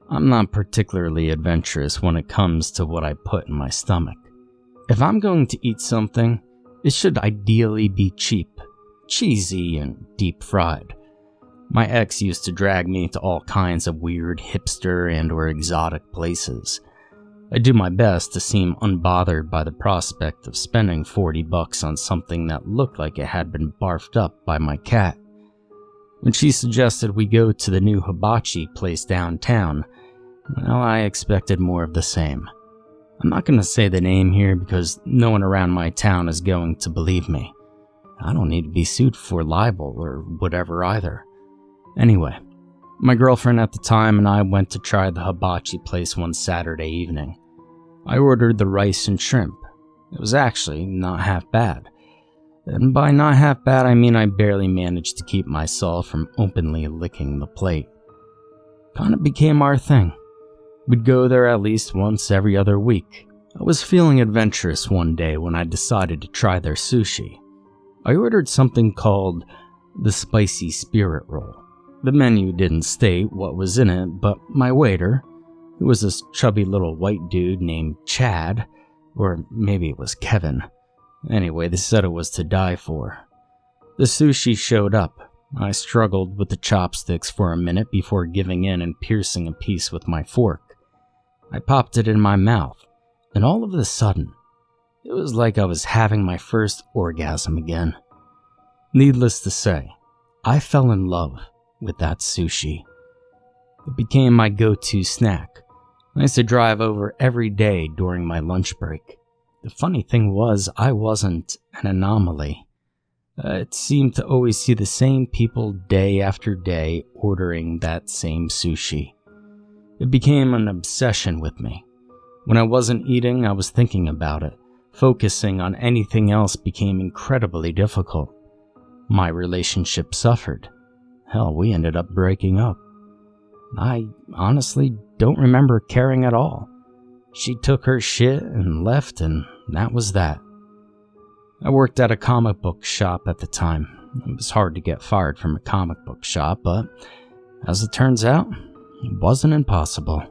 I'm not particularly adventurous when it comes to what I put in my stomach. If I'm going to eat something, it should ideally be cheap, cheesy, and deep fried. My ex used to drag me to all kinds of weird hipster and/or exotic places. I do my best to seem unbothered by the prospect of spending $40 on something that looked like it had been barfed up by my cat. When she suggested we go to the new hibachi place downtown, well, I expected more of the same. I'm not going to say the name here because no one around my town is going to believe me. I don't need to be sued for libel or whatever either. Anyway, my girlfriend at the time and I went to try the hibachi place one Saturday evening. I ordered the rice and shrimp. It was actually not half bad. And by not half bad, I mean I barely managed to keep myself from openly licking the plate. Kinda became our thing. We'd go there at least once every other week. I was feeling adventurous one day when I decided to try their sushi. I ordered something called the spicy spirit roll. The menu didn't state what was in it, but my waiter, who was this chubby little white dude named Chad, or maybe it was Kevin. Anyway, they said it was to die for. The sushi showed up. I struggled with the chopsticks for a minute before giving in and piercing a piece with my fork. I popped it in my mouth, and all of a sudden, it was like I was having my first orgasm again. Needless to say, I fell in love with that sushi. It became my go-to snack. I used to drive over every day during my lunch break. The funny thing was, I wasn't an anomaly. It seemed to always see the same people day after day ordering that same sushi. It became an obsession with me. When I wasn't eating, I was thinking about it. Focusing on anything else became incredibly difficult. My relationship suffered. Hell, we ended up breaking up. I honestly don't remember caring at all. She took her shit and left, and that was that. I worked at a comic book shop at the time. It was hard to get fired from a comic book shop, but as it turns out, it wasn't impossible.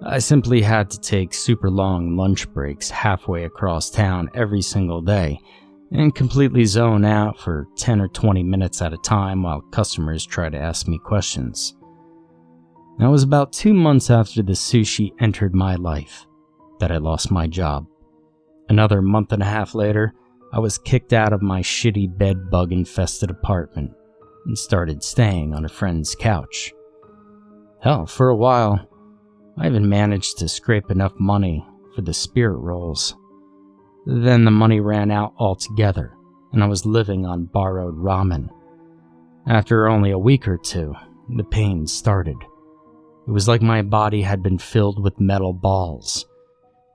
I simply had to take super long lunch breaks halfway across town every single day and completely zone out for 10 or 20 minutes at a time while customers tried to ask me questions. Now, it was about 2 months after the sushi entered my life that I lost my job. Another month and a half later, I was kicked out of my shitty bed-bug-infested apartment and started staying on a friend's couch. Hell, for a while, I even managed to scrape enough money for the spirit rolls. Then the money ran out altogether, and I was living on borrowed ramen. After only a week or two, the pain started. It was like my body had been filled with metal balls,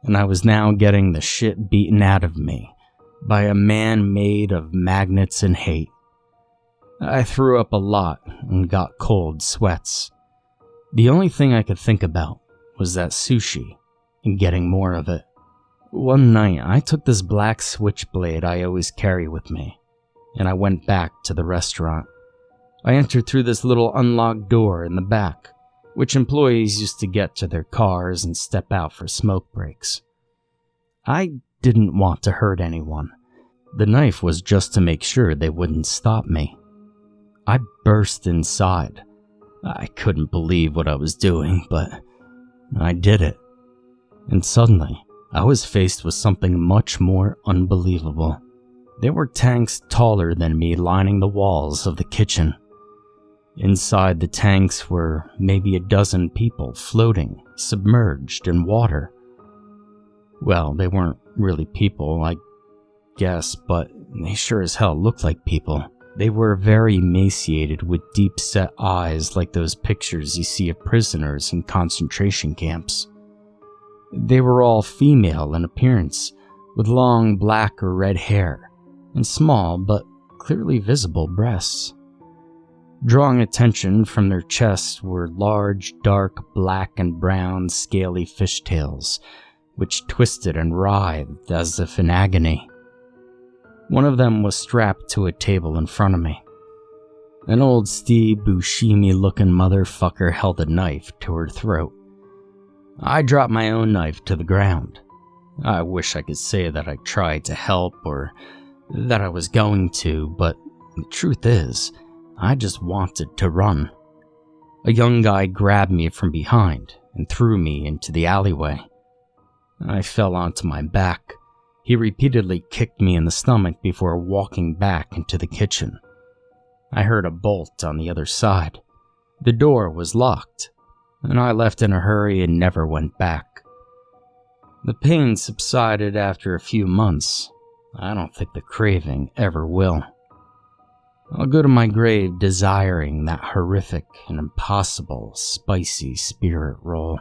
and I was now getting the shit beaten out of me by a man made of magnets and hate. I threw up a lot and got cold sweats. The only thing I could think about was that sushi and getting more of it. One night, I took this black switchblade I always carry with me, and I went back to the restaurant. I entered through this little unlocked door in the back, which employees used to get to their cars and step out for smoke breaks. I didn't want to hurt anyone. The knife was just to make sure they wouldn't stop me. I burst inside. I couldn't believe what I was doing, but I did it. And suddenly, I was faced with something much more unbelievable. There were tanks taller than me lining the walls of the kitchen. Inside the tanks were maybe a dozen people floating, submerged in water. Well, they weren't really people, I guess, but they sure as hell looked like people. They were very emaciated with deep-set eyes like those pictures you see of prisoners in concentration camps. They were all female in appearance, with long black or red hair, and small but clearly visible breasts. Drawing attention from their chests were large, dark, black and brown, scaly fishtails, which twisted and writhed as if in agony. One of them was strapped to a table in front of me. An old Steve Buscemi-looking motherfucker held a knife to her throat. I dropped my own knife to the ground. I wish I could say that I tried to help or that I was going to, but the truth is, I just wanted to run. A young guy grabbed me from behind and threw me into the alleyway. I fell onto my back. He repeatedly kicked me in the stomach before walking back into the kitchen. I heard a bolt on the other side. The door was locked, and I left in a hurry and never went back. The pain subsided after a few months. I don't think the craving ever will. I'll go to my grave desiring that horrific and impossible spicy spirit roll.